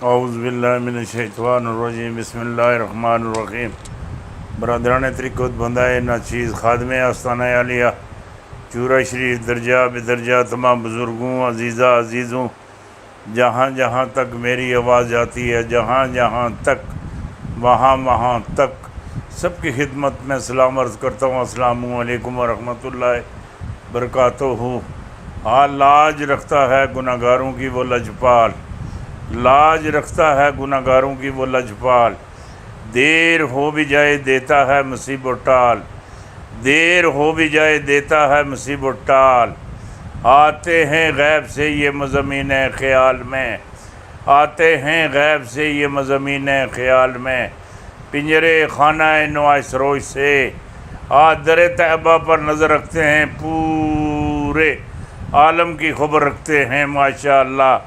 औज़ुबिल्लाहिमिनश्शैतानिर्रजीम बिस्मिल्लाहिर्रहमानिर्रहीम। बरदरान तरीक़त बंदाए नाचीज़ खादमे आस्ताना आलिया चूरा शरीफ दर्जा बेदर्जा तमाम बुज़ुर्गों अज़ीज़ा अज़ीज़ों, जहाँ जहाँ तक मेरी आवाज़ जाती है, जहाँ जहाँ तक वहाँ वहाँ तक सबकी खिदमत में सलाम अर्ज़ करता हूँ। अस्सलामु अलैकुम व रहमतुल्लाहि बरकातुहू। लाज रखता है गुनाहगारों की वो लजपाल, लाज रखता है गुनाहगारों की वो लजपाल। देर हो भी जाए देता है मुसीबत टाल, देर हो भी जाए देता है मुसीबत टाल। आते हैं गैब से ये मज़ामीन ख़याल में, आते हैं गैब से ये मज़ामीन ख़याल में। पिंजरे खाना नवाज सरोज से दर तैबा पर नज़र रखते हैं, पूरे आलम की खबर रखते हैं। माशाअल्लाह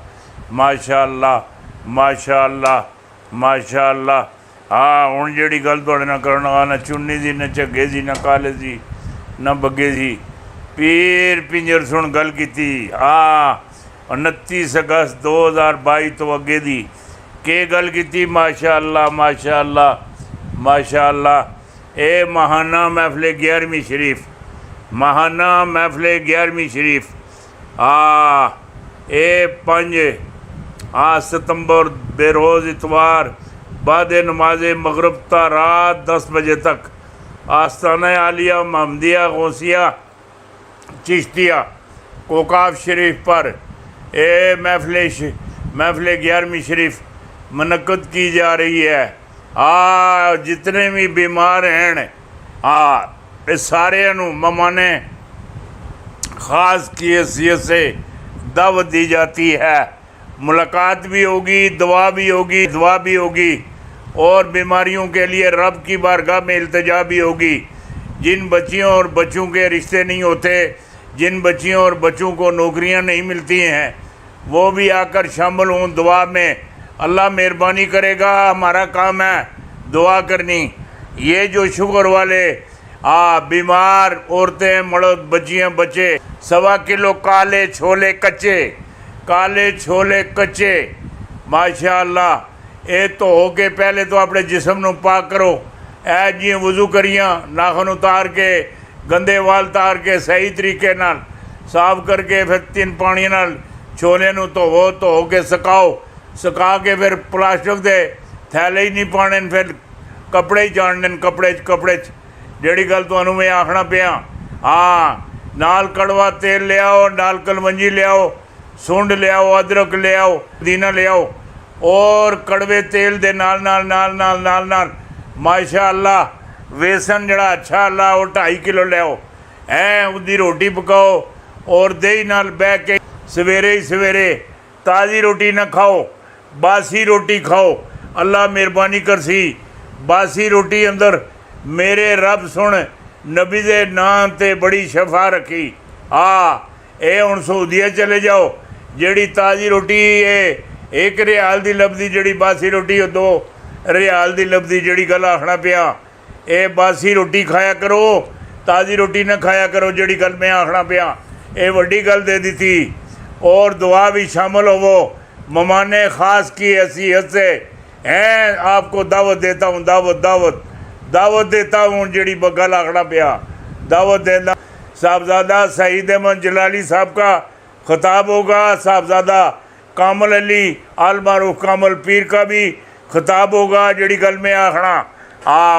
माशाअल्लाह माशाअल्लाह माशाअल्लाह। हुण जिहड़ी गल तुहाडे नाल करन लगा, ना चुन्नी दी, ना झग्गे दी, ना काले दी, ना बग्गे दी। पीर पिंजर सुन गल कीती 29 अगस्त 2022 तो अगे दी के गल कीती। माशाअल्लाह माशाअल्लाह माशाअल्लाह। ए महाना महफिल 11वीं शरीफ, महाना महफिल 11वीं शरीफ ए 5 सितंबर बेरोज़ इतवार बाद नमाज मगरब ता रात 10 बजे तक आस्ताना आलिया महमदिया गौसिया चिश्तिया कोकाफ शरीफ पर महफिल 11वीं शरीफ मनक़द की जा रही है। जितने भी बीमार हैं इस सारे ममा ने ख़ास की हैसियत से दावत दी जाती है। मुलाकात भी होगी, दुआ भी होगी, दुआ भी होगी और बीमारियों के लिए रब की बारगाह में इल्तिजा भी होगी। जिन बच्चियों और बच्चों के रिश्ते नहीं होते, जिन बच्चियों और बच्चों को नौकरियां नहीं मिलती हैं, वो भी आकर शामिल हों दुआ में। अल्लाह मेहरबानी करेगा। हमारा काम है दुआ करनी। ये जो शुगर वाले बीमार औरतें, मर्द, बच्चियाँ, बच्चे 1.25 किलो काले छोले कच्चे, काले छोले कच्चे माशाअल्लाह। ये तो हो के पहले तो अपने जिस्म नूं पाक करो। ऐ जी वज़ू करियाँ, नाखन उतार के, गंदे वाल उतार के सही तरीके नाल साफ करके फिर 3 पानी नाल छोले नूं धोवो, धो के सुकाओ, सुका के फिर प्लास्टिक दे थैले ही नहीं पाने, फिर कपड़े ही चाड़ने। कपड़े जिहड़ी गल तुहानूं मैं आखना पिया। नाल कड़वा तेल ले आओ, नाल कलवंजी ले आओ, सुंड ले आओ, अदरक ले आओ, पुदीना ले आओ और कड़वे तेल दे नाल नाल नाल नाल नाल नाल माशाअल्लाह बेसन जड़ा अच्छा अल्लाह वो 2.5 किलो ले आओ। उसकी रोटी पकाओ और दही नाल बह के सवेरे ही सवेरे ताज़ी रोटी ना खाओ, बासी रोटी खाओ। अल्लाह मेहरबानी करसी। बासी रोटी अंदर मेरे रब सुन नबी दे नाम ते बड़ी शफा रखी। ये हुण सऊदीया चले जाओ, जिहड़ी ताज़ी रोटी है 1 रियाल दी लभदी, जिहड़ी बासी रोटी 2 रियाल दी लभदी। जिहड़ी गल आखना पिया, ये बासी रोटी खाया करो, ताज़ी रोटी ना खाया करो। जिहड़ी गल मैं आखना पिया ये वड्डी गल दे दी थी। और दुआ भी शामिल होवो। ममाने ख़ास की हैसियत से आपको दावत देता हूँ, दावत देता हूँ। जिहड़ी गल आखना पिया दावत देता। साहबजादा सईद अहमद जलाली साहब का ख़िताब होगा। साहबजादा कामल अली आल मारूफ कामल पीर का भी ख़िताब होगा, जिहड़ी गल में आखना।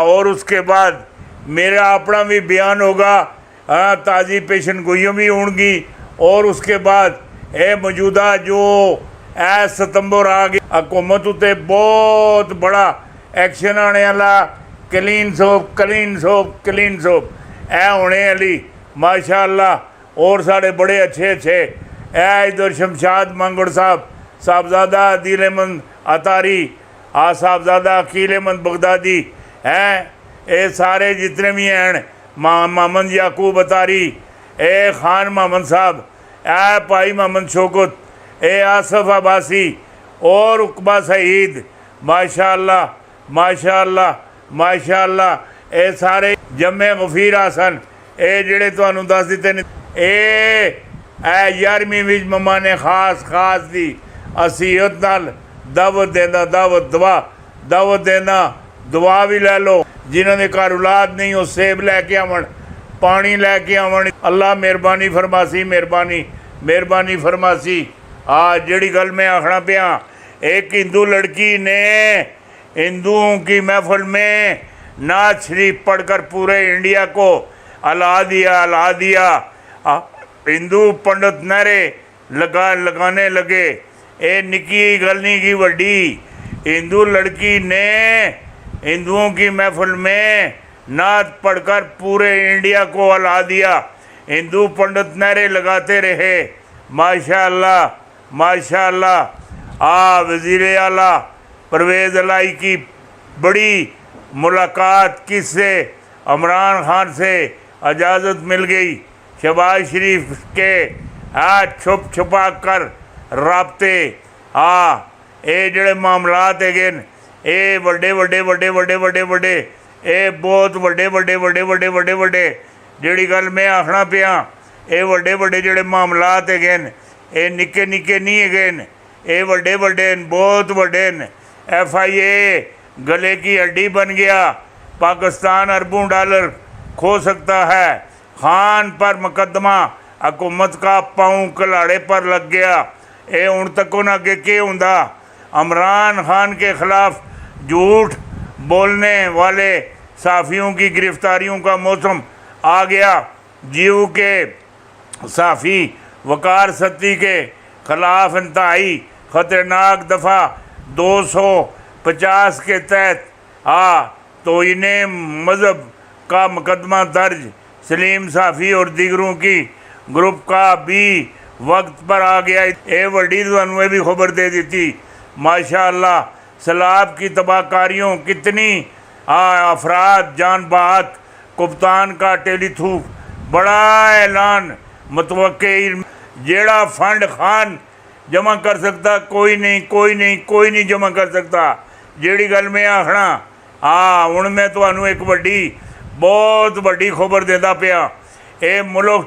और उसके बाद मेरा अपना भी बयान होगा। ताज़ी पेशन गोइयों भी होंगी। और उसके बाद मौजूदा जो सितंबर आ गया, हुकूमत उत्ते बहुत बड़ा एक्शन आने वाला। Clean soap clean soap clean soap होने वाली माशाअल्लाह। और साढ़े बड़े अच्छे अच्छे इधर शमशाद मंगड़ साहब, साहबजादा अदील अहमद अतारी, साहबजादा अकील अहमद बगदादी ये सारे जितने भी हैं, मोहम्मद याकूब अतारी, खान मोहम्मद साहब, भाई मोहम्मद शौकत, आसफ अब्बासी और उकबा सईद माशाअल्लाह माशाअल्लाह माशाअल्लाह। ये सारे जम्मे गफीर हसन जिहड़े तुहानूं दस दिते ने। 11वीं विच मम्मा ने खास दी हसीयत नाल ਦਾਵਤ ਦੇਣਾ, ਦਾਵਤ ਦੇਣਾ, ਦੁਆ ਵੀ ਲੈ ਲਓ। ਜਿਨ੍ਹਾਂ ਦੇ ਘਰ ਔਲਾਦ ਨਹੀਂ ਉਹ ਸੇਬ ਲੈ ਕੇ ਆਵਣ, ਪਾਣੀ ਲੈ ਕੇ ਆਵਣ। ਅੱਲਾ ਮਿਹरबानी फरमासी, मिहरबानी फरमासी। ਜਿਹੜੀ ਗੱਲ मैं आखना पिया, एक हिंदू लड़की ने हिंदुओं की महफिल में नात शरीफ पढ़कर पूरे इंडिया को हिला दिया। हिंदू पंडित नारे लगाने लगे। ये निकी गल नहीं की वड्डी। हिंदू लड़की ने हिंदुओं की महफिल में नात पढ़कर पूरे इंडिया को हिला दिया। हिंदू पंडित नारे लगाते रहे। माशाअल्लाह माशाअल्लाह। वज़ीर आला परवेज़ इलाही की बड़ी मुलाकात किससे? इमरान खान से इजाज़त मिल गई। शहबाज शरीफ के छुप छुपा कर राबते। ये जड़े मामलात है ये बड़े बहुत बड़े जिहड़ी गल मैं आखना पिया, ये बड़े जड़े मामलात है ये निक्के नहीं है, ये बड़े बहुत बड़े। FIA गले की हड्डी बन गया। पाकिस्तान अरबों डॉलर खो सकता है। खान पर मुकदमा हुकूमत का पाँव कलाड़े पर लग गया। ये हुण तक उन्हें अगे के हुंदा। इमरान खान के खिलाफ झूठ बोलने वाले सहाफ़ियों की गिरफ्तारियों का मौसम आ गया। जीव के सहाफ़ी वकार सत्ती के खिलाफ इंतहाई ख़तरनाक दफ़ा 250 के तहत तो इन्हें मज़हब का मुकदमा दर्ज। सलीम साफ़ी और दीगरों की ग्रुप का भी वक्त पर आ गया। ये वड्डी तुहानूं भी खबर दे दी। माशाअल्लाह। सैलाब की तबाहकारियों कितनी अफराद जान बहाक। कप्तान का टेलीथूफ बड़ा ऐलान मुतवक्के। जेड़ा फंड खान जमा कर सकता कोई नहीं जमा कर सकता। जेड़ी गल मैं आखना हुण मैं तुहानूं एक वड्डी बहुत वड्डी खबर देता पिया। ये मुल्क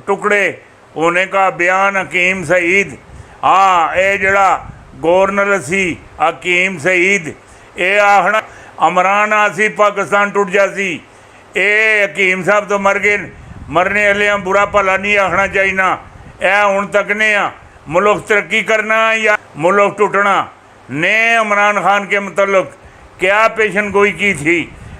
टुकड़े होने का बयान हकीम सईद। ये जड़ा गवर्नर सी हकीम सईद ये आखना इमरान आसी पाकिस्तान टुट जासी। ये हकीम साहब तो मर गए, मरने वाले बुरा भला नहीं आखना चाहिए। यह हुण तकने मुल्क तरक्की करना या मुल्क टुटना। ने इमरान खान के मतलब क्या पेशन गोई की थी?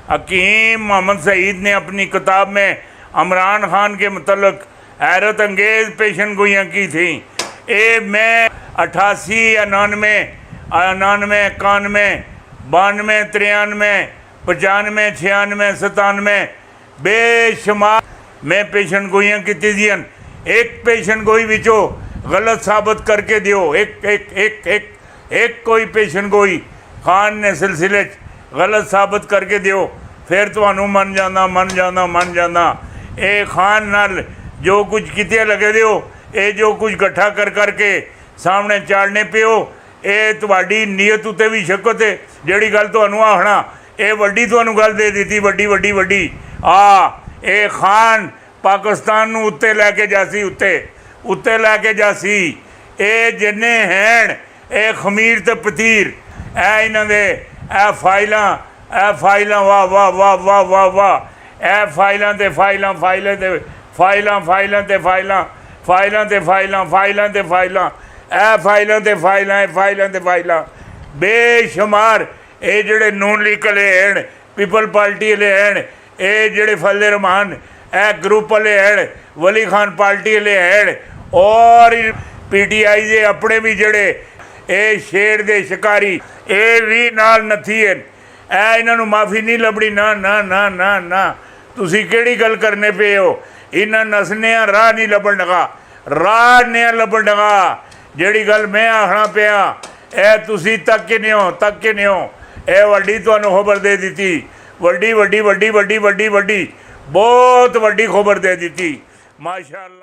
हकीम मोहम्मद सईद ने अपनी किताब में इमरान खान के मतलब हैरत अंगेज़ पेशन गोइयाँ की थी। ये मैं 88, 99, 91, 91, 92, 93, 95, 96, 97 बेशुमार मैं पेशन गोइयाँ की दियां। एक पेशन गोई विचों गलत साबित करके दियो। एक कोई पेशन गोई खान ने सिलसिले गलत साबित करके दियो, फिर तुहानूं मन जाना। ये खान नाल जो कुछ किते लगे दियो, ये जो कुछ इकट्ठा करके सामने चाड़ने पियो, ये तुहाडी नीयत उत्ते भी शकत है। जिहड़ी गल तुहानूं आखना ये वड्डी तुहानूं गल दे दी। वड्डी ये खान पाकिस्तान नूं उत्ते लैके जासी, उत्ते लैके जासी। ये जिन्ने हैं ये खमीर ते पतीर इन्हां दे फाइलां वाह ए फाइलां ते फाइलां बेशुमार। ये जिहड़े नून लीग वाले हैं, पीपल पार्टी वाले हैं, ये जिहड़े फजले रहमान ए ग्रुप वाले हैं, वली खान पार्टी वाले हैं और PTI के अपने भी जिहड़े ये शेर दे शिकारी ये भी नाल नथी है। इन्हों माफ़ी नहीं लभनी। ना तुसी केड़ी गल करने पे हो? इन्हां नसनिया राह नहीं लभण लगा। जिहड़ी गल मैं आखना पिया ए तुसी तक के नहीं हो। ए वड्डी तुहानूं खबर दे दी। वड्डी बहुत वड्डी खबर दे दी। माशाअल्लाह।